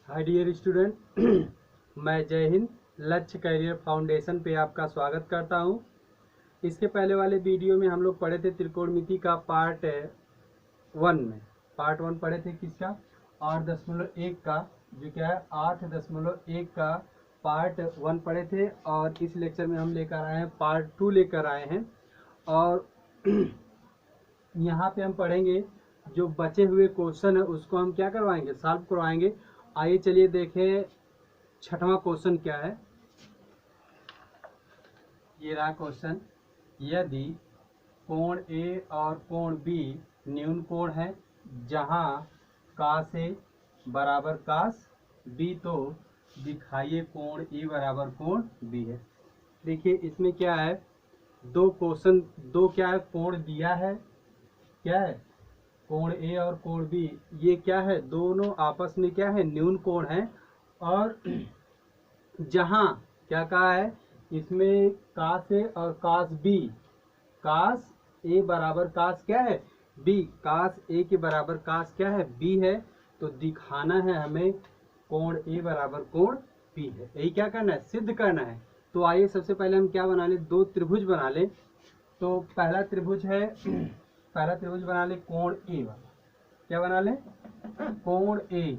Hi dear student मैं जय हिंद लक्ष्य करियर फाउंडेशन पे आपका स्वागत करता हूँ। इसके पहले वाले वीडियो में हम लोग पढ़े थे त्रिकोणमिति का पार्ट 1 में। पार्ट 1 पढ़े थे किसका? 8.1 का, जो क्या है 8.1 का पार्ट 1 पढ़े थे। और इस लेक्चर में हम लेकर आए हैं पार्ट 2 लेकर आए हैं। और यहाँ पे हम पढ़ेंगे जो बचे हुए क्वेश्चन है उसको हम क्या करवाएंगे, सॉल्व करवाएंगे। आइए चलिए देखें छठवां क्वेश्चन क्या है। ये रहा क्वेश्चन। यदि कोण ए और कोण बी न्यून कोण है जहां कास ए बराबर कास बी, तो दिखाइए कोण ए बराबर कोण बी है। देखिए इसमें क्या है, दो क्वेश्चन, दो क्या है कोण दिया है, क्या है कोण ए और कोण बी, ये क्या है दोनों आपस में क्या है न्यून कोण है। और जहां क्या कहा है इसमें कास ए और कास बी, कास ए बराबर कास क्या है बी, कास ए के बराबर कास क्या है बी है। तो दिखाना है हमें कोण ए बराबर कोण बी है। यही क्या करना है, सिद्ध करना है। तो आइए सबसे पहले हम क्या बना ले, दो त्रिभुज बना ले। तो पहला त्रिभुज है पहला त्रिभुज बना ले कोण ए वाला। क्या बना ले, कोण ए।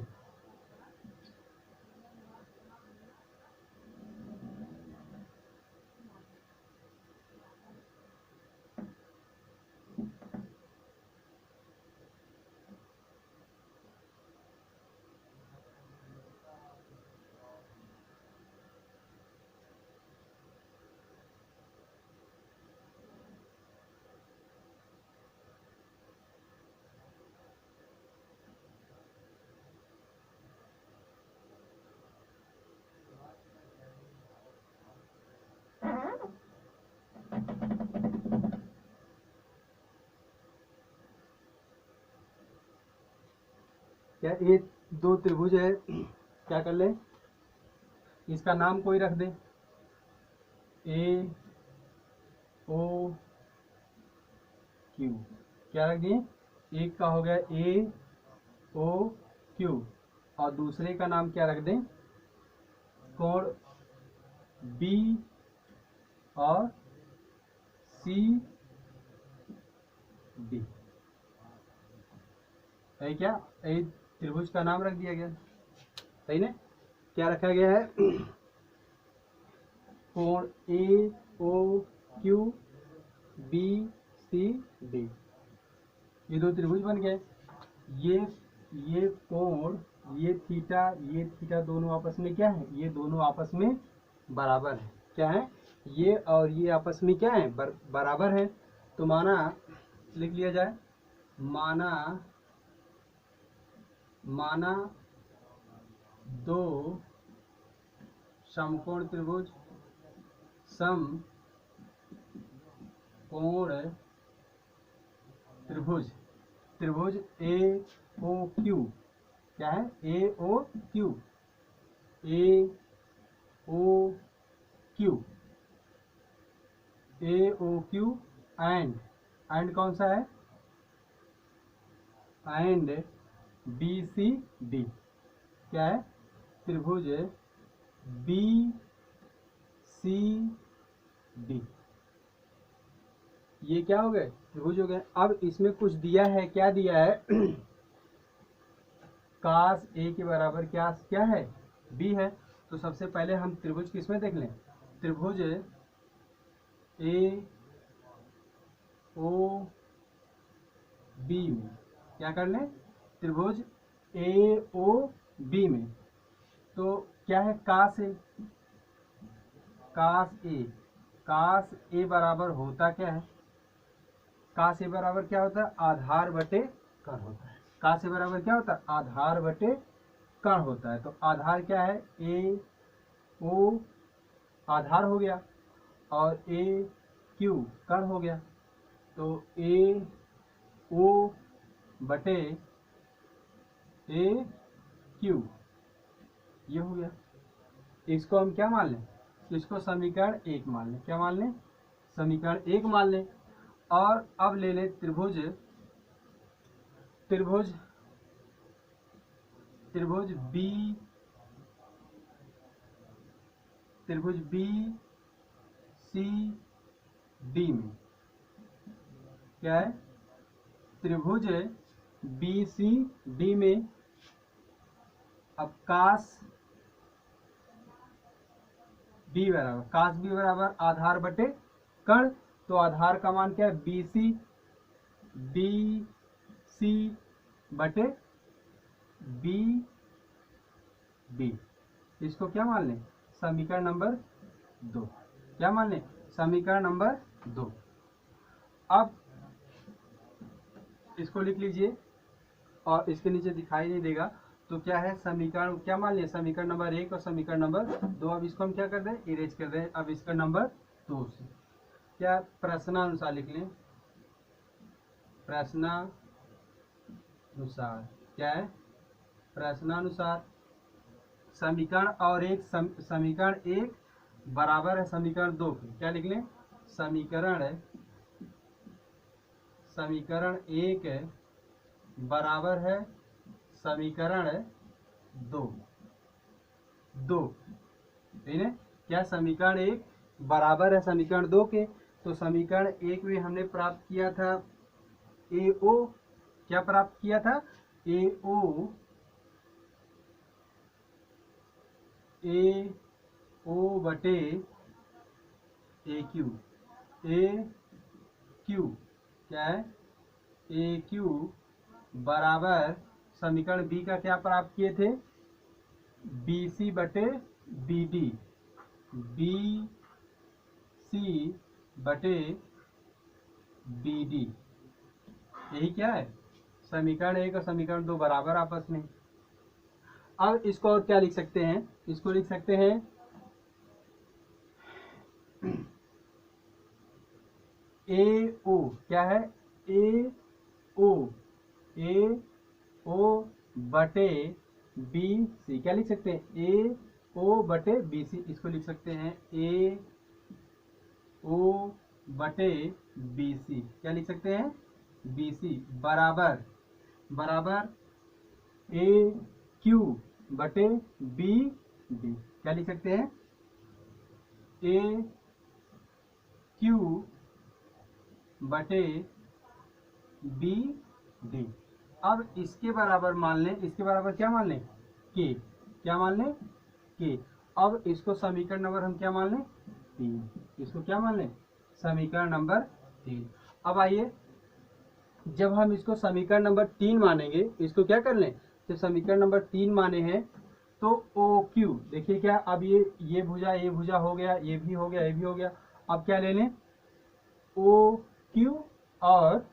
क्या ये दो त्रिभुज है, क्या कर ले, इसका नाम कोई रख दे, ए ओ क्यू। क्या रख दिए, एक का हो गया ए ओ क्यू और दूसरे का नाम क्या रख दें, कोण बी और सी डी है। क्या यही त्रिभुज का नाम रख दिया गया, सही ना। क्या रखा गया है, कोण A O Q B C D, ये दो त्रिभुज बन गए। ये कोण, ये थीटा दोनों आपस में क्या है, ये दोनों आपस में बराबर है। क्या है, ये और ये आपस में क्या है, बराबर है। तो माना, लिख लिया जाए, माना दो समकोण त्रिभुज सम कोण त्रिभुज ए ओ क्यू। क्या है, A O Q, A O Q, A O Q and कौन सा है, एंड बी सी डी। क्या है, त्रिभुज बी सी डी। ये क्या हो गए, त्रिभुज हो गए। अब इसमें कुछ दिया है, क्या दिया है कास ए के बराबर क्या है बी है। तो सबसे पहले हम त्रिभुज किसमें देख लें, त्रिभुज ए ओ बी में। क्या कर लें, त्रिभुज ए ओ बी में। तो क्या है, कास ए बराबर होता क्या है, कास ए बराबर क्या होता है, आधार बटे कर्ण होता है। कास ए बराबर क्या होता है, आधार बटे कर्ण होता है। तो आधार क्या है, ए ओ आधार हो गया और ए क्यू कर्ण हो गया। तो ए ओ बटे ए क्यू ये हो गया। इसको हम क्या मान लें, इसको समीकरण 1 मान लें। क्या मान लें, समीकरण 1 मान लें। और अब ले लें त्रिभुज त्रिभुज बी त्रिभुज बी सी डी में क्या है, त्रिभुज बी सी डी में अब कास बी बराबर आधार बटे कर्ण, तो आधार का मान क्या है बी सी बटे बी डी। इसको क्या मान लें, समीकरण नंबर 2। क्या मान लें, समीकरण नंबर 2। अब इसको लिख लीजिए और इसके नीचे दिखाई नहीं देगा, तो क्या है समीकरण, क्या मान लिया समीकरण नंबर 1 और समीकरण नंबर 2। अब इसको हम क्या कर दें, इरेज कर दें। अब इसका नंबर 2 से क्या प्रश्नानुसार लिख लें, प्रश्नानुसार क्या है, प्रश्नानुसार समीकरण और एक समीकरण 1 बराबर है समीकरण 2 के। क्या लिख लें, समीकरण 1 बराबर है समीकरण 2। ठीक है, क्या समीकरण 1 बराबर है समीकरण 2 के। तो समीकरण 1 में हमने प्राप्त किया था AO, क्या प्राप्त किया था AO बटे AQ। क्या है AQ बराबर समीकरण बी का क्या प्राप्त किए थे BC बटे BD, BC बटे BD। यही क्या है समीकरण 1 और समीकरण 2 बराबर आपस में। अब इसको और क्या लिख सकते हैं, इसको लिख सकते हैं AO, क्या है AO बटे BC। क्या लिख सकते हैं AO बटे BC। इसको लिख सकते हैं AO बटे BC। क्या लिख सकते हैं BC बराबर AQ बटे BD। क्या लिख सकते हैं AQ बटे BD। अब इसके बराबर मान लें, इसके बराबर क्या मान लें K। क्या मान लें K। अब इसको समीकरण नंबर हम क्या मान लें 3। इसको क्या मान लें समीकरण नंबर 3। अब आइए जब हम इसको समीकरण नंबर 3 मानेंगे, इसको क्या कर लें, जब समीकरण नंबर 3 माने हैं तो OQ देखिए क्या, अब ये भुजा हो गया, ये भी हो गया, ये भी हो गया। अब क्या ले लें OQ और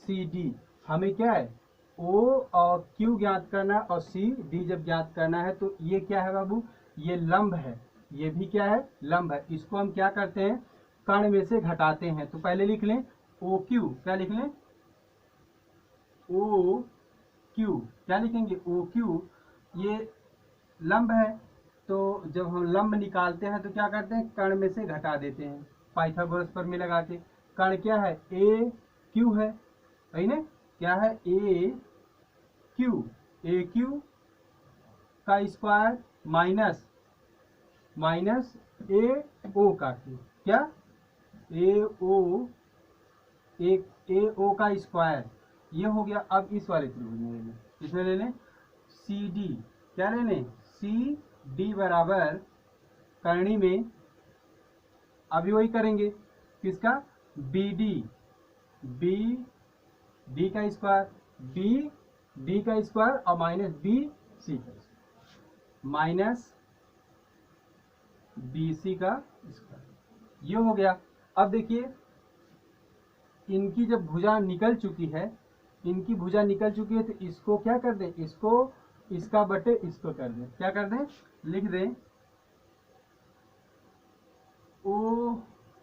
CD। हमें क्या है O और Q ज्ञात करना और CD जब ज्ञात करना है तो ये क्या है बाबू, ये लंब है, ये भी क्या है लंब है। इसको हम क्या करते हैं कर्ण में से घटाते हैं। तो पहले लिख लें OQ, क्या लिख लें OQ, क्या लिखेंगे OQ, ये लंब है, तो जब हम लंब निकालते हैं तो क्या करते हैं कर्ण में से घटा देते हैं पाइथागोरस प्रमेय लगा के। कर्ण क्या है AQ है, सही ना, क्या है AQ का स्क्वायर माइनस AO का Q, क्या AO का स्क्वायर, ये हो गया। अब इस वाले त्रिभुज में ले लें, इसमें ले लें CD। क्या ले लें CD बराबर करणी में अभी वही करेंगे किसका BD का स्क्वायर, BD का स्क्वायर और माइनस BC का माइनस BC का स्क्वायर, ये हो गया। अब देखिए इनकी जब भुजा निकल चुकी है, इनकी भुजा निकल चुकी है तो इसको क्या कर दें, इसको इसका बटे इसको कर दें। क्या कर दें, लिख दें O,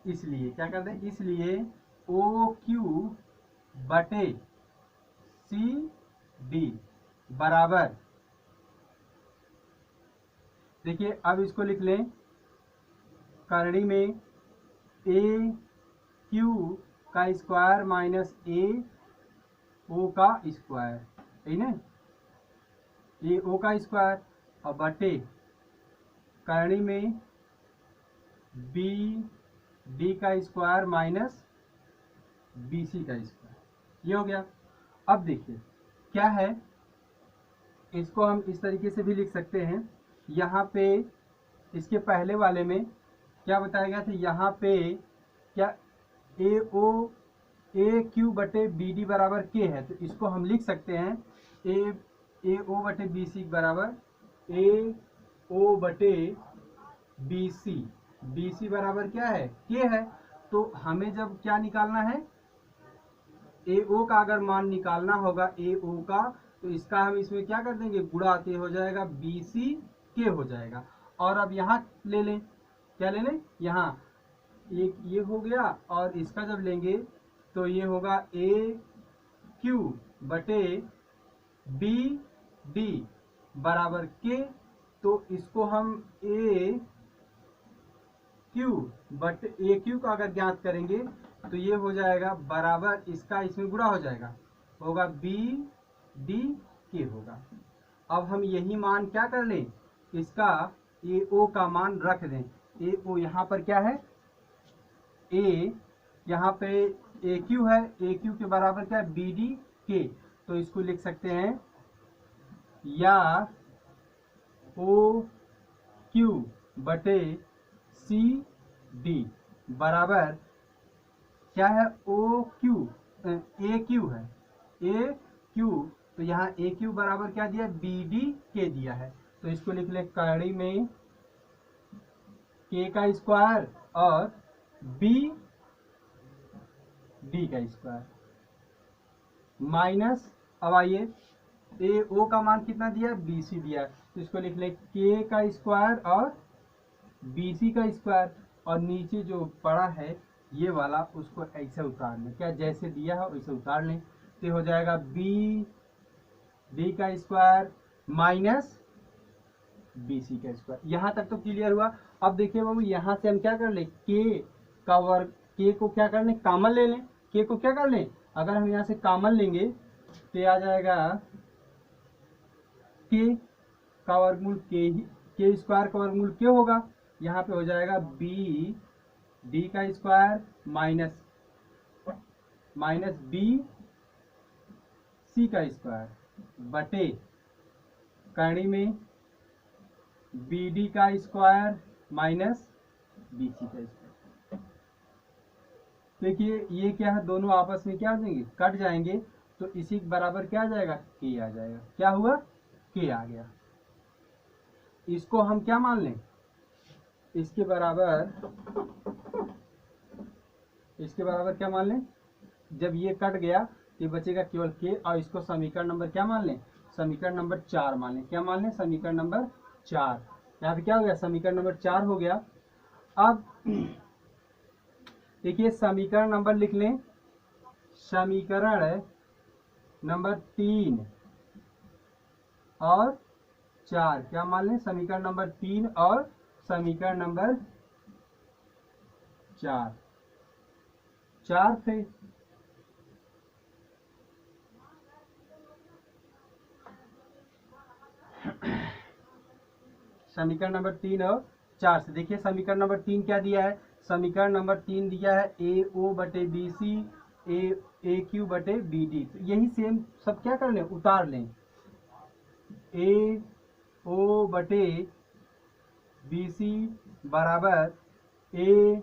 इसलिए क्या कर दें, इसलिए OQ बटे CD बराबर, देखिए अब इसको लिख लें करणी में AQ का स्क्वायर माइनस AO का स्क्वायर, है ना, AO का स्क्वायर और बटे करणी में बी डी का स्क्वायर माइनस बी सी का स्क्वायर, ये हो गया। अब देखिए क्या है, इसको हम इस तरीके से भी लिख सकते हैं। यहाँ पे इसके पहले वाले में क्या बताया गया था, यहाँ पे क्या ए क्यू बटे बी डी बराबर के है, तो इसको हम लिख सकते हैं ए ओ बटे बी सी बराबर ए ओ बटे बी सी बराबर क्या है, के है। तो हमें जब क्या निकालना है, ए ओ का अगर मान निकालना होगा ए ओ का, तो इसका हम इसमें क्या कर देंगे, गुणा, तो हो जाएगा बी सी के हो जाएगा। और अब यहाँ ले लें, क्या ले लें, यहाँ एक ये हो गया, और इसका जब लेंगे तो ये होगा ए क्यू बटे बी डी बराबर के। तो इसको हम ए क्यू का अगर ज्ञात करेंगे तो ये हो जाएगा बराबर, इसका इसमें गुणा हो जाएगा, होगा बी डी के होगा। अब हम यही मान क्या कर लें, इसका ए ओ का मान रख दें। ए ओ यहाँ पर क्या है, ए यहाँ पे ए क्यू है, ए क्यू के बराबर क्या है, बी डी के। तो इसको लिख सकते हैं या ओ क्यू बटे सी डी बराबर क्या है, ओ क्यू ए क्यू है, ए क्यू, तो यहाँ ए क्यू बराबर क्या दिया, बी डी के दिया है। तो इसको लिख ले कड़ी में के का स्क्वायर और बी डी का स्क्वायर माइनस, अब आइए ए ओ का मान कितना दिया, बी सी दिया, तो इसको लिख ले के का स्क्वायर और बी सी का स्क्वायर, और नीचे जो पड़ा है ये वाला उसको ऐसे उतार लें, क्या जैसे दिया है वैसे उतार लें। तो हो जाएगा बी डी का स्क्वायर माइनस बी सी का स्क्वायर। यहाँ तक तो क्लियर हुआ। अब देखिए बाबू, यहाँ से हम क्या कर लें, के का वर्ग, के को क्या कर लें, कॉमन ले लें, के को क्या कर लें, अगर हम यहाँ से कॉमन लेंगे तो आ जाएगा के का वर्गमूल के स्क्वायर का वर्गमूल के होगा, यहाँ पे हो जाएगा बी डी का स्क्वायर माइनस बी सी का स्क्वायर बटे कड़ी में बी डी का स्क्वायर माइनस बी सी का स्क्वायर। देखिए ये क्या है, दोनों आपस में क्या हो जाएंगे, कट जाएंगे, तो इसी के बराबर क्या आ जाएगा, के आ जाएगा। क्या हुआ, के आ गया। इसको हम क्या मान लें, इसके बराबर क्या मान लें, जब ये कट गया तो बचेगा केवल के, और इसको समीकरण नंबर क्या मान लें, समीकरण नंबर 4 मान लें। क्या मान लें, समीकरण नंबर 4। यहाँ पे क्या हो गया, समीकरण नंबर 4 हो गया। अब देखिए समीकरण नंबर लिख लें, समीकरण नंबर 3 और 4, क्या मान लें, समीकरण नंबर 3 और समीकरण नंबर 4 थे। समीकरण नंबर 3 और 4 से देखिए समीकरण नंबर 3 क्या दिया है, समीकरण नंबर 3 दिया है ए ओ बटे बी सी ए क्यू बटे बी डी। तो यही सेम सब क्या कर लें, उतार लें, ए ओ बटे बी सी बराबर ए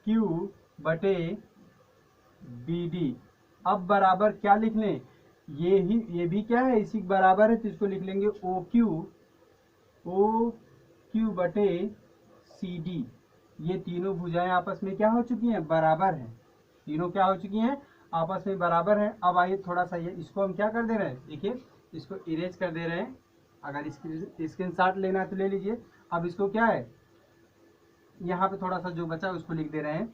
क्यू बटे बी डी। अब बराबर क्या लिख लें, ये भी क्या है, इसी के बराबर है, तो इसको लिख लेंगे ओ क्यू बटे सी डी। ये तीनों भुजाएं आपस में क्या हो चुकी हैं, बराबर हैं, तीनों क्या हो चुकी हैं, आपस में बराबर हैं। अब आइए थोड़ा सा ये इसको हम क्या कर दे रहे हैं, देखिए इसको इरेज कर दे रहे हैं। अगर स्क्रीनशॉट लेना है तो ले लीजिए। अब इसको क्या है, यहाँ पे थोड़ा सा जो बचा उसको लिख दे रहे हैं।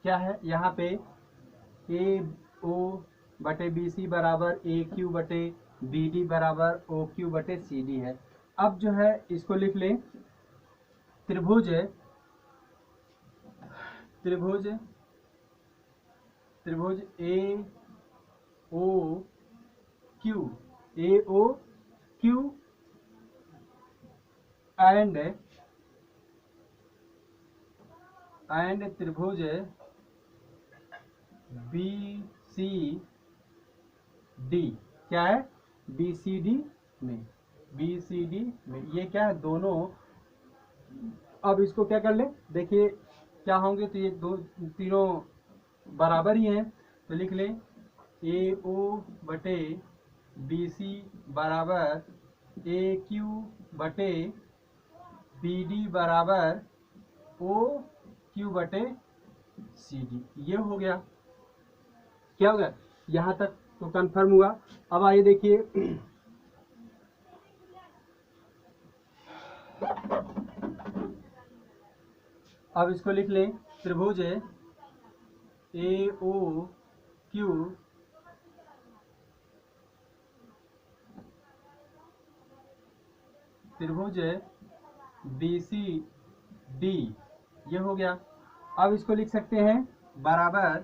क्या है यहाँ पे, ए ओ बटे बी सी बराबर ए क्यू बटे बी डी बराबर ओ क्यू बटे सी डी है। अब जो है इसको लिख लें, त्रिभुज त्रिभुज त्रिभुज ए ओ क्यू एंड त्रिभुज बी सी डी, क्या है बी सी डी में, ये क्या है दोनों। अब इसको क्या कर ले, देखिए क्या होंगे, तो ये दो तीनों बराबर ही हैं, तो लिख ले ए ओ बटे बी सी बराबर ए क्यू बटे बी डी बराबर ओ क्यू बटे सी डी। ये हो गया, क्या हो गया, यहाँ तक तो कंफर्म हुआ। अब आइए देखिए अब इसको लिख लें, त्रिभुज ए ओ क्यू त्रिभुज बी सी डी, ये हो गया। अब इसको लिख सकते हैं बराबर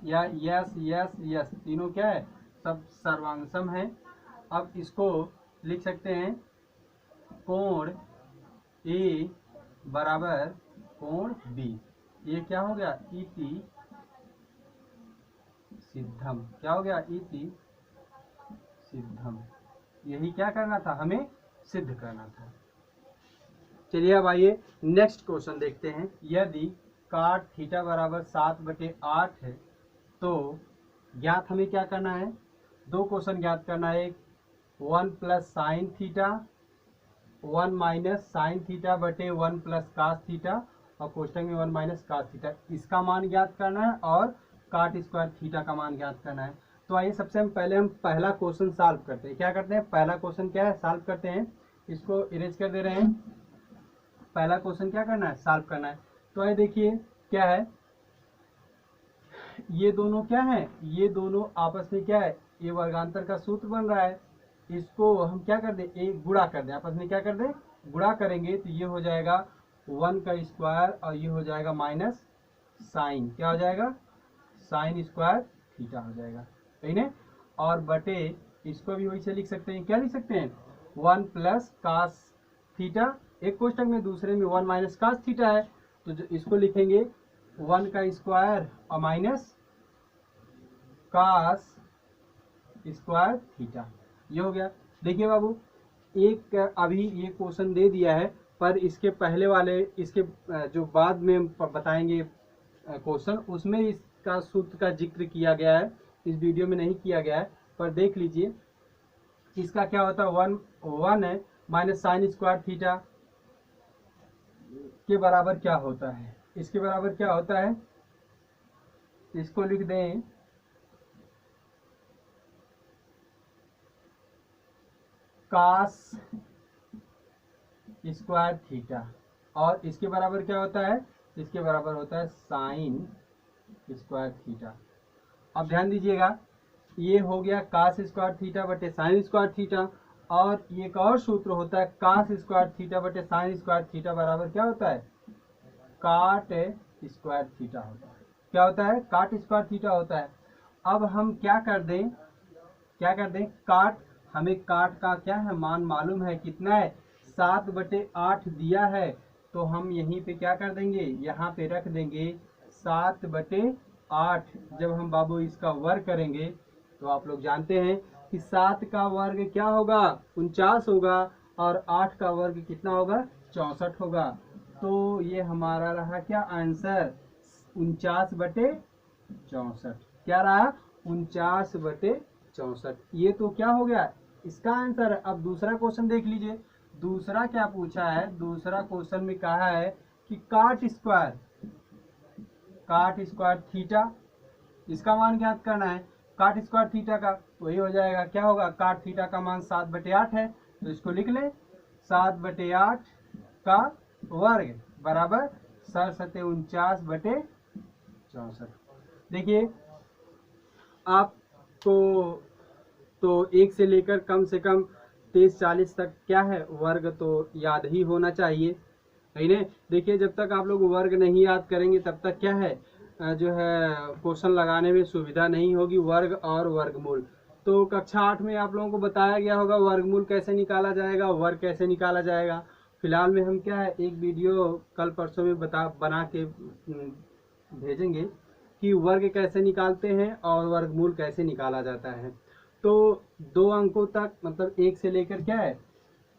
या यस यस यस, तीनों क्या है सब सर्वांगसम है। अब इसको लिख सकते हैं कोण ए बराबर कोण बी, ये क्या हो गया इति सिद्धम, क्या हो गया इति सिद्धम। यही क्या करना था, हमें सिद्ध करना था। चलिए अब आइए नेक्स्ट क्वेश्चन देखते हैं। यदि काट थीटा बराबर 7/8 है तो ज्ञात हमें क्या करना है, दो क्वेश्चन ज्ञात करना है। 1 plus sine theta, 1 minus sine theta बटे 1 प्लस कास थीटा, और कोष्टक में 1 माइनस कास थीटा, इसका मान ज्ञात करना है, और काट स्क्वायर थीटा का मान ज्ञात करना है। तो आइए सबसे पहले हम पहला क्वेश्चन सॉल्व करते हैं। क्या करते हैं, पहला क्वेश्चन क्या है सॉल्व करते हैं, इसको इरेज कर दे रहे हैं। पहला क्वेश्चन क्या करना है, सॉल्व करना है। तो आइए देखिए क्या है, ये दोनों क्या है, ये दोनों आपस में क्या है, ये वर्गांतर का सूत्र बन रहा है। इसको हम क्या कर दे, एक गुणा कर दे, आपस में क्या कर दे, गुणा करेंगे तो ये हो जाएगा 1 का स्क्वायर, और ये हो जाएगा माइनस साइन, क्या हो जाएगा साइन स्क्वायर थीटा हो जाएगा, सही ना। और बटे इसको भी वैसे लिख सकते हैं, क्या लिख सकते हैं 1 प्लस कास थीटा, एक कोष्टक में, दूसरे में 1 माइनस कास थीटा है, तो जो इसको लिखेंगे 1 का स्क्वायर और माइनस कास स्क्वायर थीटा, ये हो गया। देखिए बाबू, एक अभी ये क्वेश्चन दे दिया है, पर इसके पहले वाले, इसके जो बाद में बताएंगे क्वेश्चन, उसमें इसका सूत्र का जिक्र किया गया है, इस वीडियो में नहीं किया गया है, पर देख लीजिए इसका क्या होता है। 1 है माइनस साइन स्क्वायर थीटा के बराबर क्या होता है, इसके बराबर क्या होता है, इसको लिख दें कास स्क्वायर थीटा, और इसके बराबर क्या होता है, इसके बराबर होता है साइन स्क्वायर थीटा। अब ध्यान दीजिएगा, ये हो गया कास स्क्वायर थीटा बटे साइन स्क्वायर थीटा, और ये एक और सूत्र होता है कास स्क्वायर थीटा बटे साइन स्क्वायर थीटा बराबर क्या होता है, काट स्क्वायर थीटा होता है। क्या होता है, काट स्क्वायर थीटा होता है। अब हम क्या कर दें, काट, हमें काट का क्या है मान मालूम है, कितना है 7/8 दिया है, तो हम यहीं पे क्या कर देंगे, यहाँ पे रख देंगे 7/8। जब हम बाबू इसका वर्ग करेंगे तो आप लोग जानते हैं कि 7 का वर्ग क्या होगा 49 होगा, और 8 का वर्ग कितना होगा 64 होगा। तो ये हमारा रहा क्या आंसर 49/64, क्या रहा 49/64, ये तो क्या हो गया इसका आंसर है। अब दूसरा क्वेश्चन देख लीजिए, दूसरा क्या पूछा है, दूसरा क्वेश्चन में कहा है कि काट स्क्वायर थीटा, इसका मान ज्ञात करना है काट स्क्वायर थीटा का, तो ये हो जाएगा क्या होगा, काट थीटा का मान 7/8 है, तो इसको लिख ले 7/8 का वर्ग बराबर 47/49/64। देखिए आपको तो 1 से लेकर कम से कम 23-40 तक क्या है वर्ग तो याद ही होना चाहिए। है ना। देखिए जब तक आप लोग वर्ग नहीं याद करेंगे तब तक क्या है जो है क्वेश्चन लगाने में सुविधा नहीं होगी, वर्ग और वर्गमूल। तो कक्षा 8 में आप लोगों को बताया गया होगा वर्गमूल कैसे निकाला जाएगा, वर्ग कैसे निकाला जाएगा। फिलहाल में हम क्या है एक वीडियो कल परसों में बना के भेजेंगे कि वर्ग कैसे निकालते हैं और वर्गमूल कैसे निकाला जाता है। तो 2 अंकों तक मतलब 1 से लेकर क्या है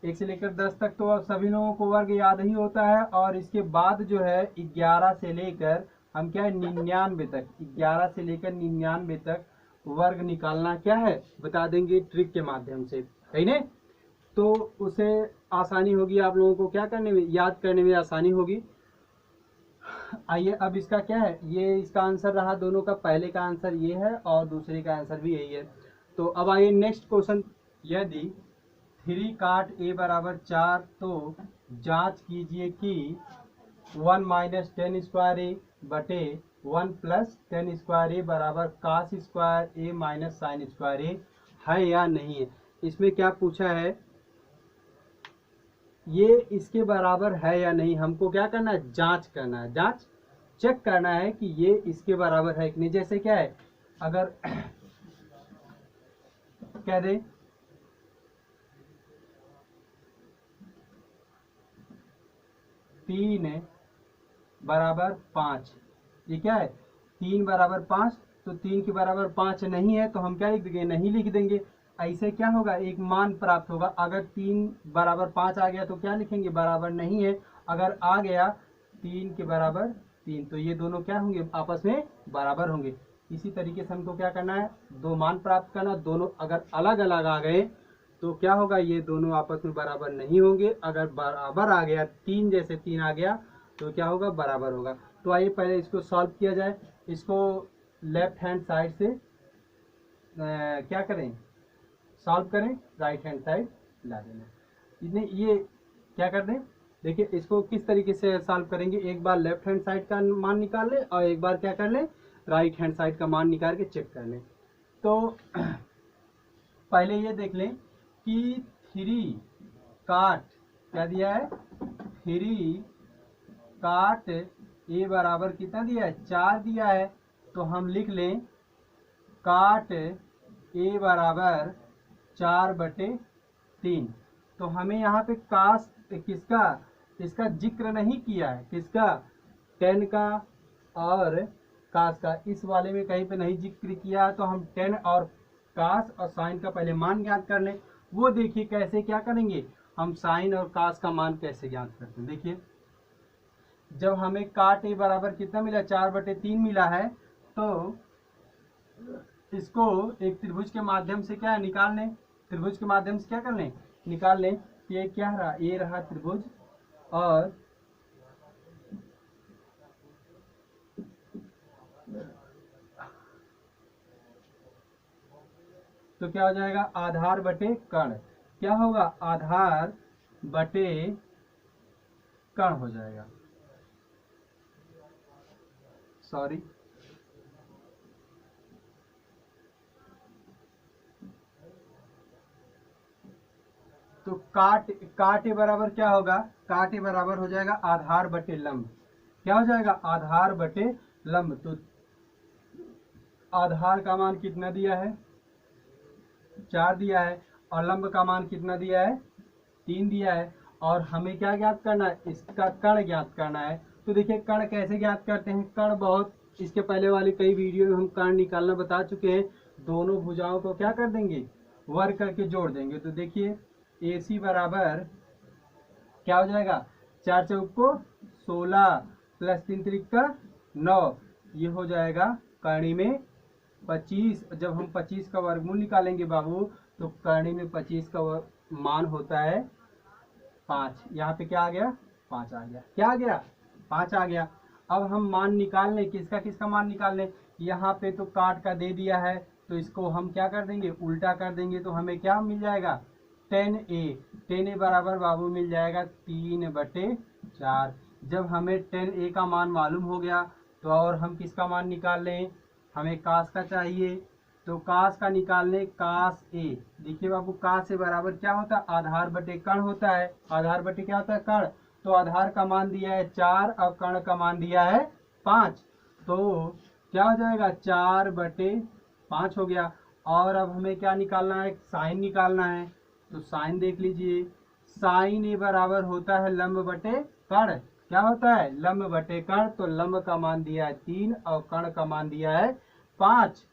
1 से लेकर 10 तक तो अब सभी लोगों को वर्ग याद ही होता है। और इसके बाद जो है 11 से लेकर हम क्या है 99 तक, 11 से लेकर 99 तक वर्ग निकालना क्या है बता देंगे ट्रिक के माध्यम से, है ना। तो उसे आसानी होगी आप लोगों को क्या करने में, याद करने में आसानी होगी। आइए अब इसका क्या है, ये इसका आंसर रहा दोनों का, पहले का आंसर ये है और दूसरे का आंसर भी यही है। तो अब आइए नेक्स्ट क्वेश्चन, यदि 3 काट a बराबर 4 तो जांच कीजिए कि 1 माइनस 10 स्क्वायर ए बटे 1 प्लस 10 स्क्वायर ए बराबर कास स्क्वायर ए माइनस साइन स्क्वायर ए है या नहीं है। इसमें क्या पूछा है, ये इसके बराबर है या नहीं, हमको क्या करना है जांच करना है, जांच चेक करना है कि ये इसके बराबर है कि नहीं। जैसे क्या है अगर कह दे 3 बराबर 5, ये क्या है 3 बराबर 5, तो 3 के बराबर 5 नहीं है तो हम क्या लिख देंगे, नहीं लिख देंगे। ऐसे क्या होगा एक मान प्राप्त होगा। अगर 3 बराबर 5 आ गया तो क्या लिखेंगे बराबर नहीं है, अगर आ गया 3 के बराबर 3 तो ये दोनों क्या होंगे आपस में बराबर होंगे। इसी तरीके से हमको क्या करना है 2 मान प्राप्त करना, दोनों अगर अलग अलग आ गए तो क्या होगा ये दोनों आपस में बराबर नहीं होंगे। अगर बराबर आ गया 3 जैसे 3 आ गया तो क्या होगा बराबर होगा। तो आइए पहले इसको सॉल्व किया जाए। इसको लेफ्ट हैंड साइड से क्या करें सॉल्व करें, राइट हैंड साइड ला देना। इसने ये क्या कर दें, देखिए इसको किस तरीके से सॉल्व करेंगे, एक बार लेफ्ट हैंड साइड का मान निकाल लें और एक बार क्या कर लें राइट हैंड साइड का मान निकाल के चेक कर लें। तो पहले ये देख लें कि 3 काट क्या दिया है, 3 काट ए बराबर कितना दिया है 4 दिया है। तो हम लिख लें काट ए बराबर 4/3। तो हमें यहाँ पे कास किसका इसका जिक्र नहीं किया है, किसका 10 का और कास का, इस वाले में कहीं पे नहीं जिक्र किया। तो हम 10 और कास और साइन का पहले मान ज्ञात कर लें। वो देखिए कैसे क्या करेंगे हम साइन और कास का मान कैसे ज्ञात करते हैं। देखिए जब हमें काट ए बराबर कितना मिला 4/3 मिला है तो इसको एक त्रिभुज के माध्यम से क्या निकाल लें, त्रिभुज के माध्यम से क्या कर लें निकाल लें। ये क्या रहा, ये रहा त्रिभुज और तो क्या हो जाएगा आधार बटे कर्ण, क्या होगा आधार बटे कर्ण हो जाएगा, सॉरी तो काट ए बराबर क्या होगा, काट ए बराबर हो जाएगा आधार बटे लंब, क्या हो जाएगा आधार बटे लंब। तो आधार का मान कितना दिया है 4 दिया है और लंब का मान कितना दिया है 3 दिया है। और हमें क्या ज्ञात करना है इसका कर्ण ज्ञात करना है। तो देखिए कर्ण कैसे ज्ञात करते हैं, कर्ण बहुत इसके पहले वाली कई वीडियो में हम कर्ण निकालना बता चुके हैं। दोनों भुजाओं को क्या कर देंगे वर्ग करके जोड़ देंगे। तो देखिए AC बराबर क्या हो जाएगा 4 चौक को 16 प्लस 3 त्रिक का 9, ये हो जाएगा कर्णी में 25। जब हम 25 का वर्गमूल निकालेंगे बाबू तो कर्णी में 25 का मान होता है 5। यहाँ पे क्या आ गया 5 आ गया, क्या आ गया 5 आ गया। अब हम मान निकाल लें, किसका किसका मान निकाल लें। यहाँ पे तो काट का दे दिया है तो इसको हम क्या कर देंगे उल्टा कर देंगे। तो हमें क्या मिल जाएगा 10a बराबर बाबू मिल जाएगा 3/4। जब हमें 10a का मान मालूम हो गया तो और हम किसका मान निकाल लें, हमें कास का चाहिए। तो कास का निकाल लें कास ए। देखिए बाबू कास ए बराबर क्या होता है आधार बटे कर्ण होता है, आधार बटे क्या होता है कर्ण। तो आधार का मान दिया है 4 और कर्ण का मान दिया है 5, तो क्या हो जाएगा 4/5 हो गया। और अब हमें क्या निकालना है, साइन निकालना है। तो साइन देख लीजिए, साइन ए बराबर होता है लंब बटे कर्ण। क्या होता है, लंब बटे कर्ण। तो लंब का मान दिया है 3 और कर्ण का मान दिया है 5,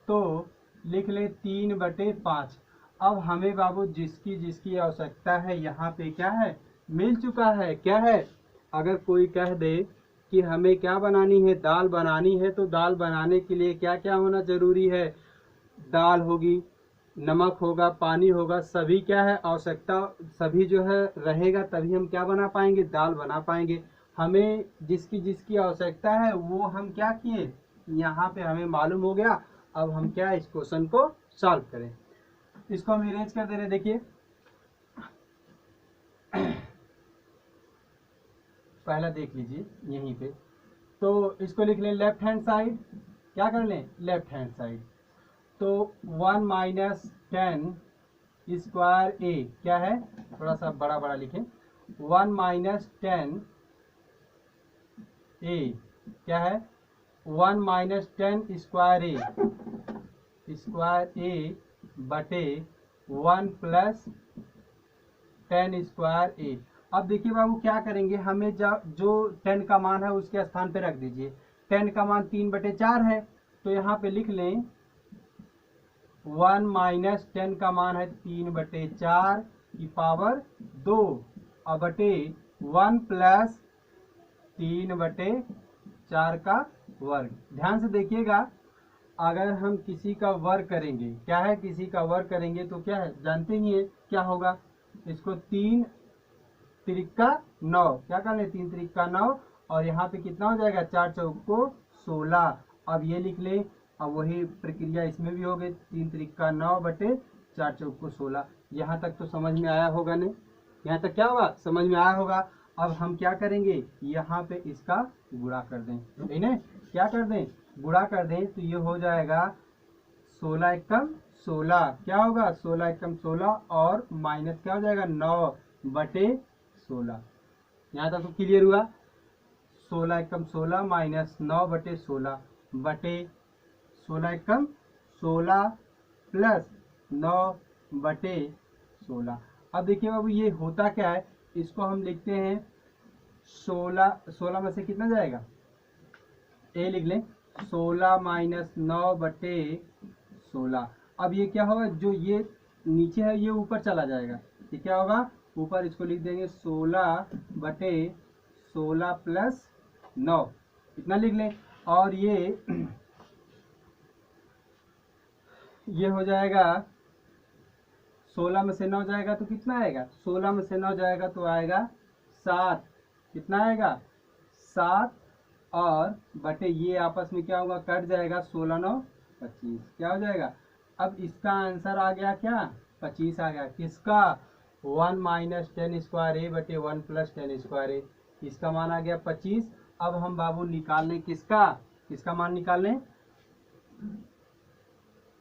तो लिख ले 3/5। अब हमें बाबू जिसकी जिसकी आवश्यकता है यहाँ पे क्या है, मिल चुका है। क्या है, अगर कोई कह दे कि हमें क्या बनानी है, दाल बनानी है, तो दाल बनाने के लिए क्या क्या होना जरूरी है, दाल होगी, नमक होगा, पानी होगा, सभी क्या है आवश्यकता, सभी जो है रहेगा तभी हम क्या बना पाएंगे, दाल बना पाएंगे। हमें जिसकी जिसकी आवश्यकता है वो हम क्या किए, यहाँ पे हमें मालूम हो गया। अब हम क्या इस क्वेश्चन को सॉल्व करें। इसको हम इरेज कर दे रहे, देखिए पहला देख लीजिए यहीं पे, तो इसको लिख लें लेफ्ट हैंड साइड। क्या कर लें, लेफ्ट हैंड साइड। तो 1 - 10 स्क्वायर ए क्या है, थोड़ा सा बड़ा बड़ा लिखें, 1 - 10 ए क्या है, 1 - 10 स्क्वायर ए बटे 1 + 10 स्क्वायर ए। अब देखिए बाबू क्या करेंगे, हमें जो 10 का मान है उसके स्थान पे रख दीजिए। 10 का मान 3/4 है, तो यहाँ पे लिख लें 1 - 10 का मान है 3/4 की पावर 2 और बटे 1 + 3/4 का वर्ग। ध्यान से देखिएगा, अगर हम किसी का वर्ग करेंगे, क्या है, किसी का वर्ग करेंगे तो क्या है, जानते ही है क्या होगा, इसको 3 त्रिका 9, क्या कर ले, 3 त्रिका 9, और यहाँ पे कितना हो जाएगा, 4 चौको 16। अब ये लिख ले, अब वही प्रक्रिया इसमें भी हो गई, 3 त्रिका 9 बटे 4 चौको 16। यहाँ तक तो समझ में आया होगा नहीं, यहाँ तक क्या होगा, समझ में आया होगा। अब हम क्या करेंगे, यहाँ पे इसका गुणा कर दें, ठीक है, क्या कर दें, गुणा कर दें, तो ये हो जाएगा 16 एकम 16, क्या होगा 16 एकम 16, और माइनस क्या हो जाएगा 9/16। यहाँ तक तो क्लियर हुआ। 16 एकम 16 माइनस 9/16 बटे 16 एकम 16 प्लस 9/16। अब देखिए बाबू ये होता क्या है, इसको हम लिखते हैं 16 में से कितना जाएगा, ए लिख लें 16 - 9/16। अब ये क्या होगा, जो ये नीचे है ये ऊपर चला जाएगा, ये क्या होगा ऊपर, इसको लिख देंगे 16/16 प्लस 9, इतना लिख लें। और ये हो जाएगा 16 में से 9 जाएगा तो कितना आएगा, 16 में से 9 जाएगा तो आएगा 7, कितना आएगा 7, और बटे ये आपस में क्या होगा, कट जाएगा, 16 9 25, क्या हो जाएगा। अब इसका आंसर आ गया क्या, 25 आ गया। किसका, 1 - 10 स्क्वायर ए बटे 1 + 10 स्क्वायर ए, इसका मान आ गया 25। अब हम बाबू निकाल लें किसका, किसका मान निकाल लें,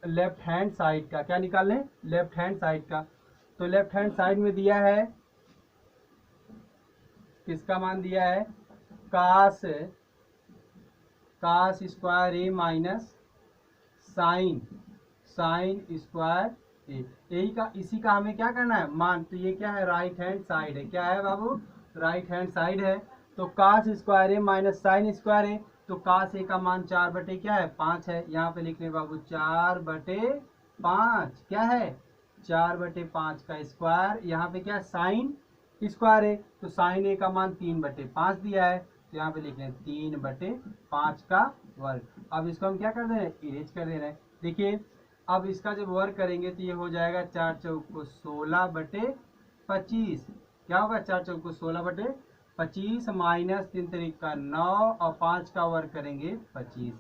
लेफ्ट हैंड साइड का। क्या निकाल लें, लेफ्ट हैंड साइड का। तो लेफ्ट हैंड साइड में दिया है, किसका मान दिया है, कास स्क्वायर ए माइनस साइन स्क्वायर ए, यही का, इसी का हमें क्या करना है मान। तो ये क्या है, राइट हैंड साइड है, क्या है बाबू, राइट हैंड साइड है। तो कास स्क्वायर ए माइनस साइन स्क्वायर ए, तो कास ए का मान 4 क्या है 5 है, यहाँ पे लिख लें बाबू 4/5, क्या है 4/5 का स्क्वायर, यहाँ पे क्या है साइन स्क्वायर है, तो साइन ए का मान 3/5 दिया है, तो यहाँ पे लिख लें 3/5 का वर्ग। अब इसको हम क्या कर दे रहे हैं, इरेज कर दे रहे हैं। देखिए अब इसका जब वर्ग करेंगे तो ये हो जाएगा 4 चौको 16/25, क्या होगा 4 चौको 16/25 माइनस 3 त्रिका 9 और 5 का वर्ग करेंगे 25।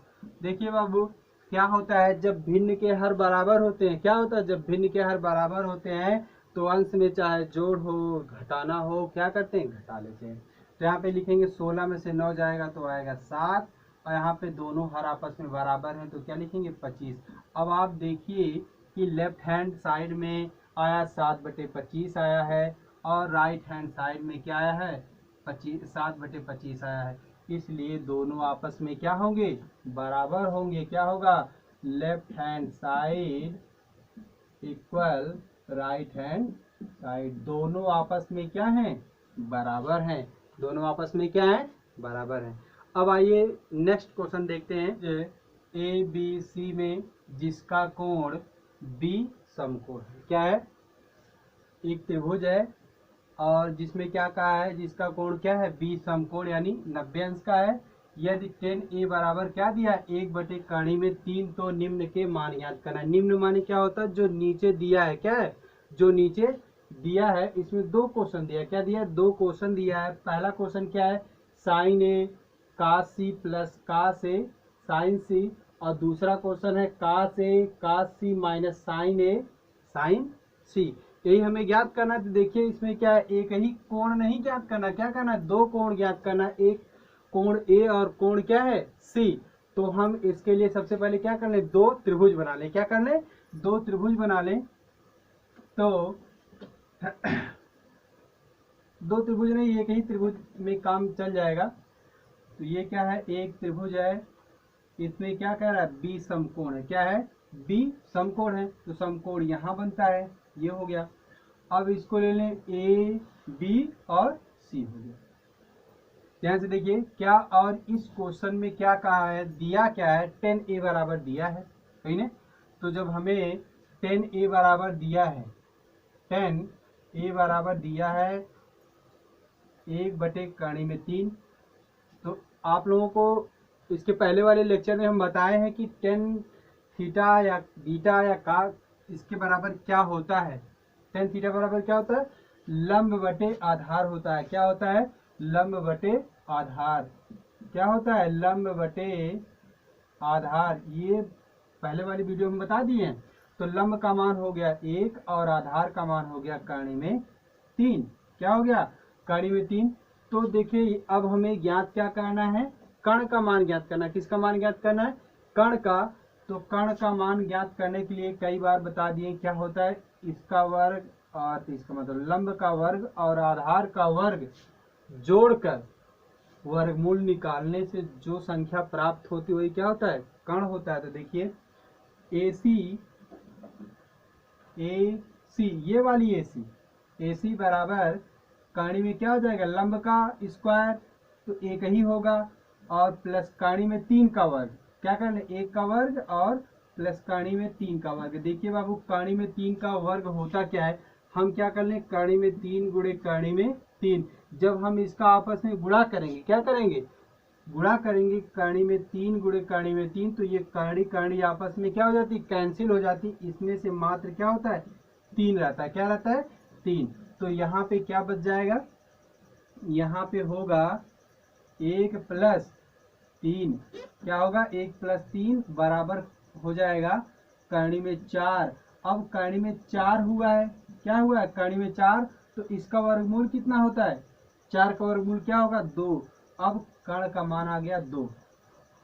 देखिए बाबू क्या होता है, जब भिन्न के हर बराबर होते हैं, क्या होता है जब भिन्न के हर बराबर होते हैं तो अंश में चाहे जोड़ हो घटाना हो क्या करते हैं, घटा लेते हैं। तो यहाँ पे लिखेंगे 16 में से 9 जाएगा तो आएगा 7, और यहाँ पे दोनों हर आपस में बराबर हैं तो क्या लिखेंगे 25। अब आप देखिए कि लेफ्ट हैंड साइड में आया 7/25 आया है, और राइट हैंड साइड में क्या आया है 7/25 आया है, इसलिए दोनों आपस में क्या होंगे, बराबर होंगे। क्या होगा, left hand side equal right hand side, दोनों आपस में क्या हैं, बराबर हैं। दोनों आपस में क्या है, बराबर हैं। अब आइए नेक्स्ट क्वेश्चन देखते हैं। ए बी सी में जिसका कोण बी समकोण है, क्या है, एक त्रिभुज है और जिसमें क्या कहा है, जिसका कोण क्या है, बी समकोण यानी 90 अंश का है। यदि 10a बराबर क्या दिया है, 1/3 में 3, तो निम्न के मान ज्ञात करना है। निम्न माने क्या होता है, जो नीचे दिया है, क्या है, जो नीचे दिया है। इसमें 2 क्वेश्चन दिया है, क्या दिया है, 2 क्वेश्चन दिया है। पहला क्वेश्चन क्या है, साइन ए कास सी प्लस कास ए साइन सी, और दूसरा क्वेश्चन है कास ए कास सी माइनस साइन ए साइन सी। यही हमें ज्ञात करना है। तो देखिए इसमें क्या है, एक ही कोण नहीं ज्ञात करना, क्या करना है, 2 कोण ज्ञात करना है, एक कोण ए और कोण क्या है, सी। तो हम इसके लिए सबसे पहले क्या कर लें, 2 त्रिभुज बना लें। क्या कर लें, 2 त्रिभुज बना लें। तो 2 त्रिभुज नहीं, एक ही त्रिभुज में काम चल जाएगा। तो ये क्या है, एक त्रिभुज है, इसमें क्या कह रहा है, बी समकोण है। क्या है, बी समकोण है, तो समकोण यहाँ बनता है, ये हो गया। अब इसको ले लें, ए बी और सी हो गया। ध्यान से देखिए क्या, और इस क्वेश्चन में क्या कहा है, दिया क्या है, 10a बराबर दिया है, सही ना। तो जब हमें 10a बराबर दिया है, 10a बराबर दिया है 1/3, तो आप लोगों को इसके पहले वाले लेक्चर में हम बताए हैं कि टेन थीटा या बीटा या का इसके बराबर क्या होता है। टेन थीटा बराबर क्या होता है, लंब बटे आधार होता है। क्या होता है, लंब बटे आधार। क्या होता है, लंब बटे आधार। ये पहले वाली वीडियो में बता दिए हैं। तो लंब का मान हो गया 1 और आधार का मान हो गया कर्ण में 3। क्या हो गया, कर्ण में 3। तो देखिए अब हमें ज्ञात क्या करना है, कर्ण का मान ज्ञात करना है। किसका मान ज्ञात करना है, कर्ण का। तो कर्ण का मान ज्ञात करने के लिए कई बार बता दिए क्या होता है, इसका वर्ग और इसका मतलब लंब का वर्ग और आधार का वर्ग जोड़कर वर्गमूल निकालने से जो संख्या प्राप्त होती है वही क्या होता है, कर्ण होता है। तो देखिए AC ये वाली AC बराबर कर्ण में क्या हो जाएगा, लंब का स्क्वायर तो एक ही होगा, और प्लस कर्ण में 3 का वर्ग। क्या कर ले, 1 का वर्ग और प्लस कर्ण में 3 का वर्ग। देखिए बाबू कर्ण में 3 का वर्ग होता क्या है, हम क्या कर लें, कर्ण में 3 गुणे कर्ण में 3। जब हम इसका आपस में गुणा करेंगे, क्या करेंगे, गुणा करेंगे, कर्ण में 3 गुणे कर्ण में 3, तो ये कर्ण कर्ण आपस में क्या हो जाती, कैंसिल हो जाती। इसमें से मात्र क्या होता है, 3 रहता है। क्या रहता है, 3। तो यहाँ पे क्या बच जाएगा, यहाँ पे होगा 1 + 3। क्या होगा, 1 + 3 बराबर हो जाएगा कर्ण में 4। अब कर्ण में 4 हुआ है, क्या हुआ है, कर्ण में 4, तो इसका वर्गमूल कितना होता है, 4 का वर्गमूल क्या होगा, 2। अब कर्ण का मान आ गया 2।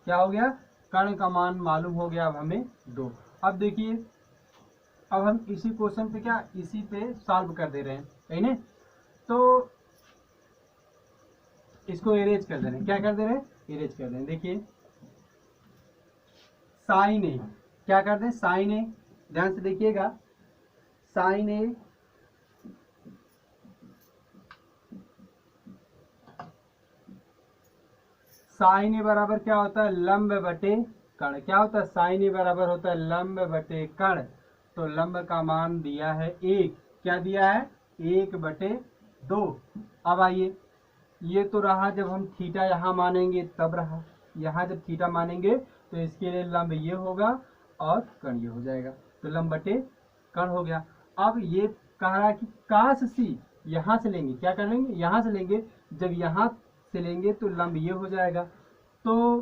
क्या हो गया, कर्ण का मान मालूम हो गया अब हमें 2। अब देखिए अब हम इसी क्वेश्चन पे क्या, इसी पे सॉल्व कर दे रहे हैं, सही ना। तो इसको इरेज कर दे रहे हैं, क्या कर दे रहे हैं, इरेज कर दे रहे हैं। देखिए साइन ए, क्या करते हैं, साइन ए, ध्यान से देखिएगा, साइन ए साइन ए बराबर क्या होता है, लंब बटे कर्ण। क्या होता है, साइन ए बराबर होता है लंब बटे कर्ण। तो लंब का मान दिया है 1। क्या दिया है, 1/2। अब आइए, ये तो रहा जब हम थीटा यहाँ मानेंगे तब रहा, यहाँ जब थीटा मानेंगे तो इसके लिए लंब ये होगा और कर्ण ये हो जाएगा। तो लंब बटे कर्ण हो गया। अब ये कह रहा है कि काश सी यहाँ से लेंगे, क्या कर लेंगे, यहाँ से लेंगे। जब यहाँ से लेंगे तो लंब ये हो जाएगा। तो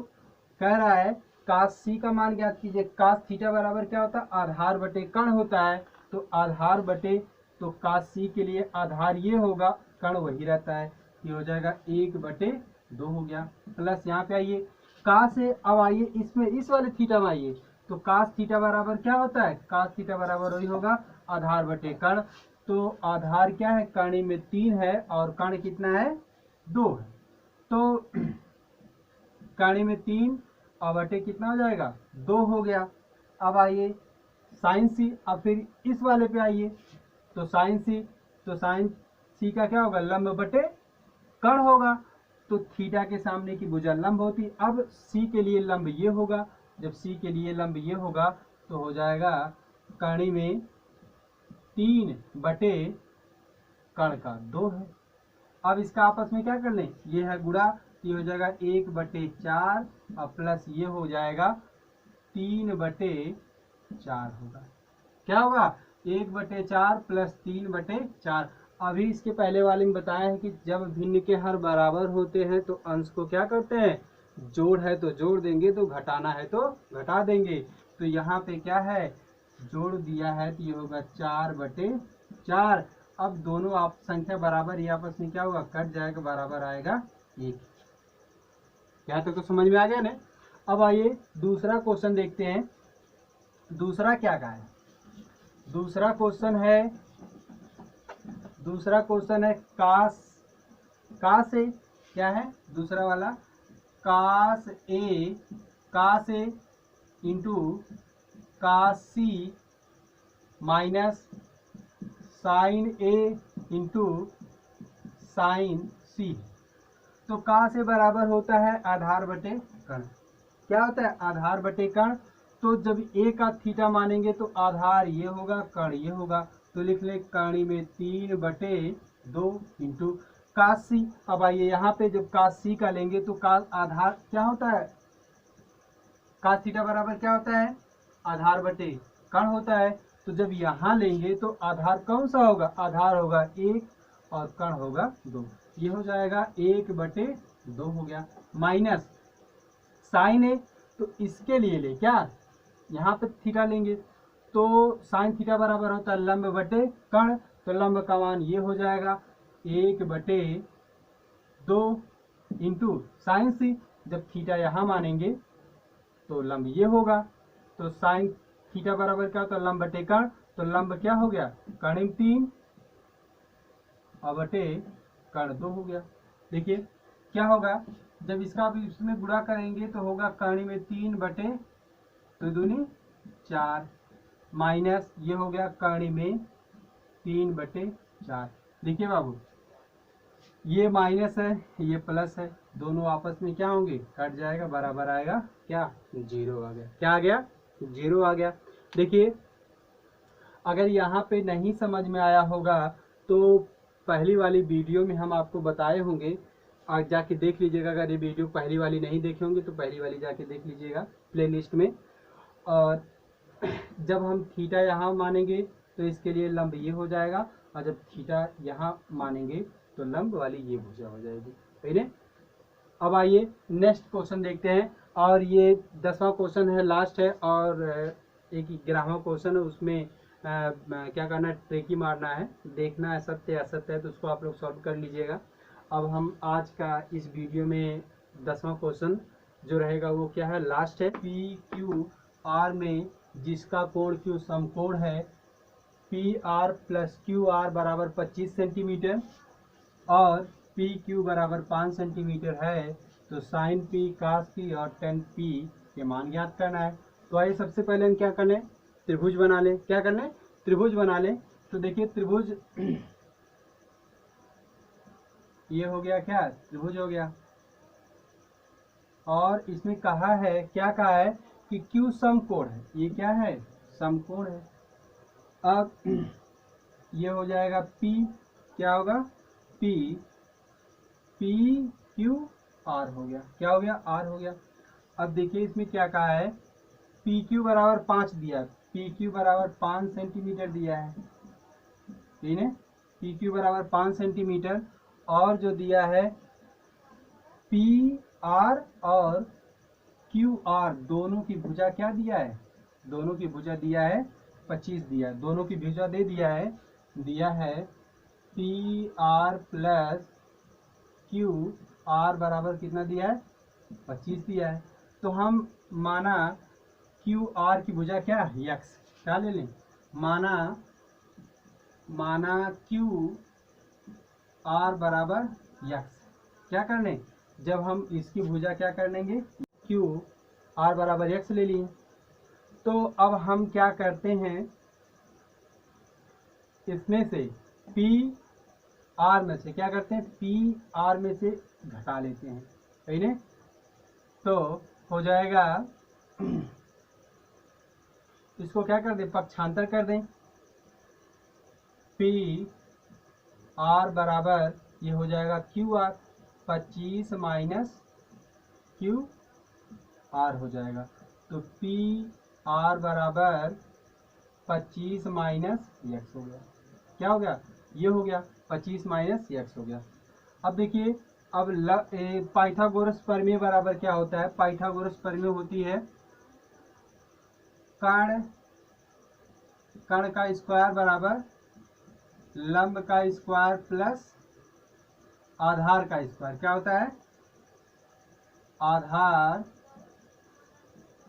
कह रहा है काश सी का मान ज्ञात कीजिए। काश थीटा बराबर क्या होता है, आधार बटे कर्ण होता है। तो आधार बटे, तो काश सी के लिए आधार ये होगा, कर्ण वही रहता है, ये हो जाएगा 1/2 हो गया। प्लस यहाँ पे आइए काश है, अब आइए इसमें इस वाले थीटा में आइए। तो काश थीटा बराबर क्या होता है, काश थीटा बराबर वही होगा आधार बटे कर्ण। तो आधार क्या है, कर्ण में 3 है और कर्ण कितना है 2 है। तो कर्ण में 3 और बटे कितना हो जाएगा 2 हो गया। अब आइए साइन सी, अब फिर इस वाले पे आइए तो साइन सी, तो साइन सी का क्या होगा लंब बटे कर्ण होगा। तो थीटा के सामने की भुजा लंब होती। अब सी के लिए लंब ये होगा, जब सी के लिए लंब ये होगा तो हो जाएगा कर्ण में 3 बटे कर्ण का 2 है। अब इसका आपस में क्या कर लें, ये है गुणा, ये हो जाएगा 1/4 और प्लस ये हो जाएगा 3/4 होगा। क्या होगा 1/4 प्लस 3/4। अभी इसके पहले वाले में बताया है कि जब भिन्न के हर बराबर होते हैं तो अंश को क्या करते हैं, जोड़ है तो जोड़ देंगे, तो घटाना है तो घटा देंगे। तो यहाँ पे क्या है जोड़ दिया है तो ये होगा 4/4। अब दोनों आप संख्या बराबर ही आपस में क्या होगा कट जाएगा, बराबर आएगा 1। यहाँ तक तो समझ में आ गया ना। अब आइए दूसरा क्वेश्चन देखते हैं। दूसरा क्या कहा है, दूसरा क्वेश्चन है कास, कास ए क्या है दूसरा वाला, कास ए इंटू कास सी माइनस साइन ए इंटू साइन सी। तो कास ए बराबर होता है आधार बटे कर्ण। क्या होता है आधार बटे कर्ण। तो जब ए का थीटा मानेंगे तो आधार ये होगा कर्ण ये होगा, तो लिख ले कर्ण में 3/2 इंटू कास सी। अब आइए यहाँ पे जब कास सी का लेंगे तो कास आधार क्या होता है, कास थीटा बराबर क्या होता है आधार बटे कर्ण होता है। तो जब यहाँ लेंगे तो आधार कौन सा होगा, आधार होगा 1 और कर्ण होगा 2। ये हो जाएगा 1/2 हो गया, माइनस साइन ए, तो इसके लिए ले क्या यहाँ पे थीटा लेंगे तो साइन थीटा बराबर होता है लंब बटे कर्ण। तो लंब का मान ये हो जाएगा 1/2 इंटू साइन सी। जब थीटा यहाँ मानेंगे तो लंब ये होगा, तो साइन थीटा बराबर क्या होता है लंब बटे कर्ण। तो लंब क्या हो गया कर्ण में 3 और बटे कर्ण 2 हो गया। देखिए क्या होगा जब इसका भी इसमें गुणा करेंगे तो होगा कर्ण में 3/2 माइनस ये हो गया कर्ण में 3/4। देखिए बाबू ये माइनस है ये प्लस है, दोनों आपस में क्या होंगे कट जाएगा, बराबर आएगा क्या 0 आ गया। क्या आ गया 0 आ गया। देखिए अगर यहाँ पे नहीं समझ में आया होगा तो पहली वाली वीडियो में हम आपको बताए होंगे, आज जाके देख लीजिएगा। अगर ये वीडियो पहली वाली नहीं देखे होंगे तो पहली वाली जाके देख लीजिएगा प्लेलिस्ट में। और जब हम थीटा यहाँ मानेंगे तो इसके लिए लंब ये हो जाएगा, और जब थीटा यहाँ मानेंगे तो लंब वाली ये भुजा हो जाएगी, ठीक है। अब आइए नेक्स्ट क्वेश्चन देखते हैं, और ये 10वां क्वेश्चन है, लास्ट है, और एक 11वां क्वेश्चन है। उसमें क्या करना है ट्रिकी मारना है, देखना है सत्य असत्य है तो उसको आप लोग सॉल्व कर लीजिएगा। अब हम आज का इस वीडियो में 10वां क्वेश्चन जो रहेगा वो क्या है लास्ट है। पी क्यू आर में जिसका कोण क्यू समकोण है P R plus Q R बराबर 25 सेंटीमीटर और पी क्यू बराबर 5 सेंटीमीटर है, तो साइन पी कास पी और टेन पी के मान ज्ञात करना है। तो आइए सबसे पहले हम क्या करने त्रिभुज बना लें। क्या करना है त्रिभुज बना लें। तो देखिए त्रिभुज ये हो गया क्या त्रिभुज हो गया, और इसमें कहा है क्या कहा है कि क्यू समकोण है, ये क्या है समकोण है। अब ये हो जाएगा P, क्या होगा P क्यू आर हो गया, क्या हो गया आर हो गया। अब देखिए इसमें क्या कहा है पी क्यू बराबर 5 दिया, पी क्यू बराबर 5 सेंटीमीटर दिया है, ठीक है। पी क्यू बराबर 5 सेंटीमीटर, और जो दिया है पी आर और क्यू आर दोनों की भुजा क्या दिया है, दोनों की भुजा दिया है 25 दिया है, दोनों की भुजा दे दिया है P R plus Q R बराबर कितना दिया है 25 दिया है। तो हम माना क्यू आर की भुजा क्या है यक्स, क्या ले लें माना क्यू आर बराबर यक्स, क्या करने, जब हम इसकी भुजा क्या कर लेंगे, क्यू आर बराबर एक्स ले लिए, तो अब हम क्या करते हैं, इसमें से पी आर में से क्या करते हैं, पी आर में से घटा लेते हैं, सही ने। तो हो जाएगा, इसको क्या कर दें, पक्षांतर कर दें, पी आर बराबर ये हो जाएगा Q R, 25 minus Q R हो जाएगा। तो पी आर बराबर 25 माइनस एक्स हो गया। क्या हो गया, ये हो गया 25 माइनस एक्स हो गया। अब देखिए, अब पाइथागोरस प्रमेय बराबर क्या होता है, पाइथागोरस प्रमेय होती है कर्ण का स्क्वायर बराबर लंब का स्क्वायर प्लस आधार का स्क्वायर। क्या होता है, आधार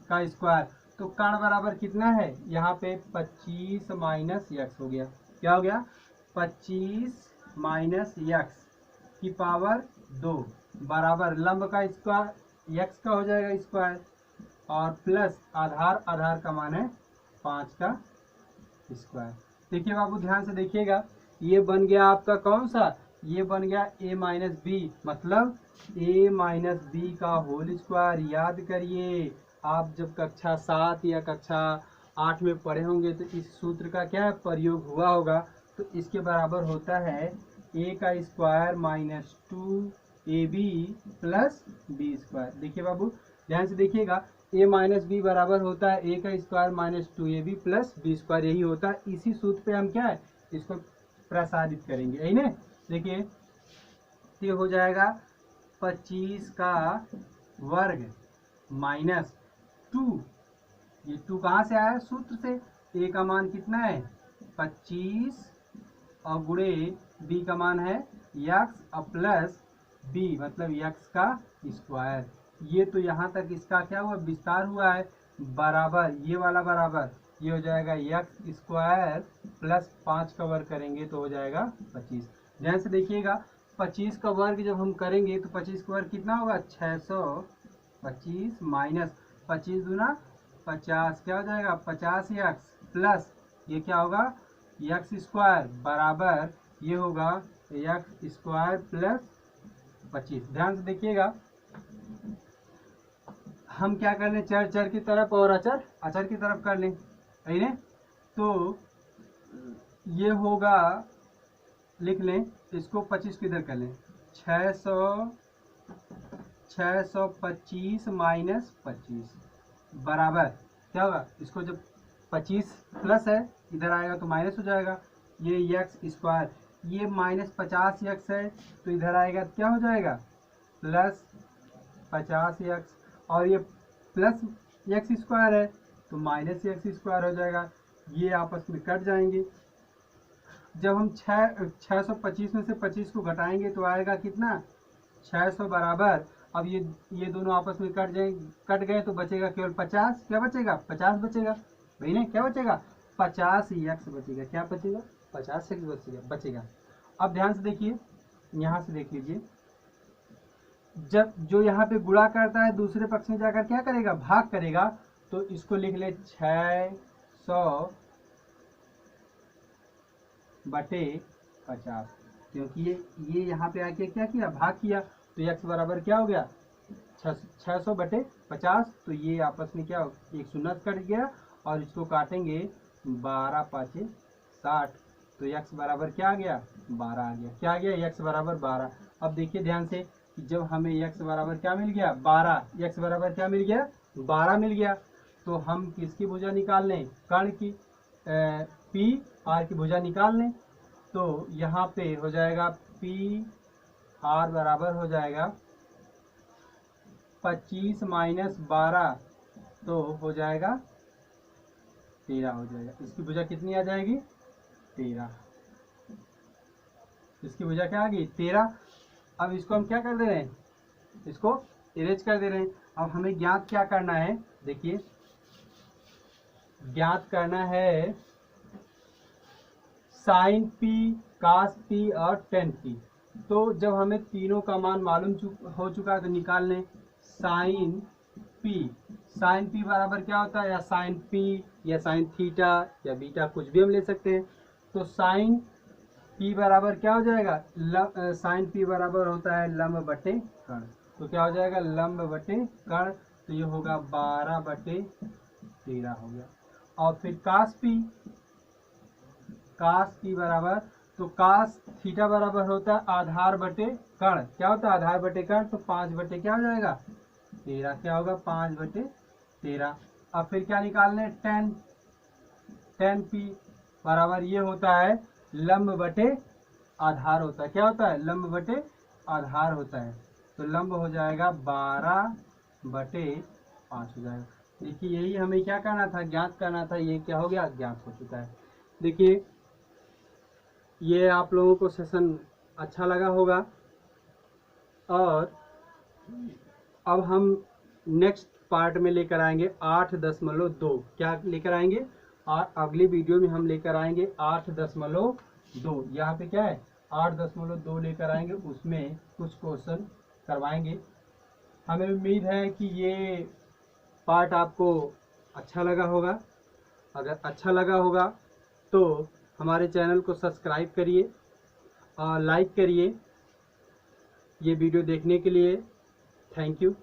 का स्क्वायर। तो कर्ण बराबर कितना है, यहाँ पे 25 माइनस एक्स हो गया। क्या हो गया, 25 माइनस एक्स की पावर 2 बराबर लंब का स्क्वायर एक्स का हो जाएगा स्क्वायर, और प्लस आधार का मान है 5 का स्क्वायर। देखिए बाबू ध्यान से देखिएगा, ये बन गया आपका कौन सा, ये बन गया a माइनस बी, मतलब a माइनस बी का होल स्क्वायर। याद करिए, आप जब कक्षा 7 या कक्षा 8 में पढ़े होंगे तो इस सूत्र का क्या प्रयोग हुआ होगा। तो इसके बराबर होता है a का square minus 2ab plus B square. देखिए बाबू ध्यान से देखिएगा, a माइनस बी बराबर होता है a का square minus 2ab plus B square, यही होता है। इसी सूत्र पे हम क्या है, इसको प्रसारित करेंगे, यही ना। देखिए ये हो जाएगा 25 का वर्ग माइनस 2, ये 2 कहाँ से आया, सूत्र से। a का मान कितना है 25 और गुणे b का मान है x और प्लस b मतलब x का स्क्वायर। ये तो यहाँ तक इसका क्या हुआ, विस्तार हुआ है, बराबर ये वाला बराबर ये हो जाएगा एक्स स्क्वायर प्लस 5 का वर्ग करेंगे तो हो जाएगा 25। ध्यान से देखिएगा, 25 का वर्ग जब हम करेंगे तो 25 का वर्ग कितना होगा 625 माइनस 25 दूना 50, क्या हो जाएगा 50 एक्स प्लस ये क्या होगा एक्स स्क्वायर बराबर ये होगा एक्स स्क्वायर प्लस 25। ध्यान से देखिएगा, हम क्या कर लें, चर की तरफ और अचर की तरफ कर लें, सही है। तो ये होगा, लिख लें इसको 25 किधर कर लें, 625 माइनस 25 बराबर क्या होगा, इसको जब 25 प्लस है इधर आएगा तो माइनस हो जाएगा, ये एक्स स्क्वायर, ये माइनस 50 एक्स है तो इधर आएगा क्या हो जाएगा प्लस 50 एक्स, और ये प्लस एक्स स्क्वायर है तो माइनस एक्स स्क्वायर हो जाएगा, ये आपस में कट जाएंगे। जब हम 625 में से 25 को घटाएंगे तो आएगा कितना 600 बराबर, अब ये दोनों आपस में कट गए तो बचेगा केवल 50, क्या बचेगा 50 बचेगा, भाई ने क्या बचेगा 50 एक्स बचेगा, क्या बचेगा 50 एक्स बचेगा। अब ध्यान से देखिए, यहाँ से देख लीजिए, जब जो यहाँ पे गुणा करता है दूसरे पक्ष में जाकर क्या करेगा भाग करेगा, तो इसको लिख ले 600 बटे 50, क्योंकि ये यहाँ पे आके क्या किया भाग किया, तो x बराबर क्या हो गया 600 बटे 50, तो ये आपस में क्या एक शून्य कट गया और इसको काटेंगे 12 पाँचे 60, तो x बराबर क्या आ गया 12 आ गया, क्या आ गया x बराबर 12। अब देखिए ध्यान से, जब हमें x बराबर क्या मिल गया 12, x बराबर क्या मिल गया 12 मिल गया, तो हम किसकी भुजा निकाल लें, कर्ण की पी आर की भुजा निकाल लें। तो यहाँ पे हो जाएगा पी आर बराबर हो जाएगा 25 माइनस 12, तो हो जाएगा 13 हो जाएगा। इसकी भुजा कितनी आ जाएगी 13, इसकी भुजा क्या आ गई 13। अब इसको हम क्या कर दे रहे हैं, इसको इरेज कर दे रहे हैं। अब हमें ज्ञात क्या करना है, देखिए ज्ञात करना है साइन पी, कास पी और टेन पी। तो जब हमें तीनों का मान मालूम हो चुका है तो निकाल लें साइन पी। साइन पी बराबर क्या होता है, या साइन पी या साइन थीटा या बीटा, कुछ भी हम ले सकते हैं। तो साइन पी बराबर क्या हो जाएगा, साइन पी बराबर होता है लंब बटे कर्ण। तो क्या हो जाएगा, लंब बटे कर्ण। तो ये होगा 12/13 हो गया। और फिर कास पी बराबर, तो कास थीटा बराबर होता है आधार बटे कर्ण। क्या होता है, आधार बटे कर्ण। तो 5 बटे क्या हो जाएगा, 13। क्या होगा, 5/13। अब फिर क्या निकालने, टेन पी बराबर ये होता है लंब बटे आधार होता है। क्या होता है, लंब बटे आधार होता है। तो लंब हो जाएगा 12/5 हो जाएगा। देखिए यही हमें क्या करना था, ज्ञात करना था। ये क्या हो गया, ज्ञात हो चुका है। देखिए ये आप लोगों को सेशन अच्छा लगा होगा। और अब हम नेक्स्ट पार्ट में लेकर आएंगे 8.2। क्या लेकर आएंगे, और अगली वीडियो में हम लेकर आएंगे 8.2। यहाँ पे क्या है, 8.2 लेकर आएंगे। उसमें कुछ क्वेश्चन करवाएंगे। हमें उम्मीद है कि ये पार्ट आपको अच्छा लगा होगा। अगर अच्छा लगा होगा तो हमारे चैनल को सब्सक्राइब करिए और लाइक करिए। ये वीडियो देखने के लिए थैंक यू।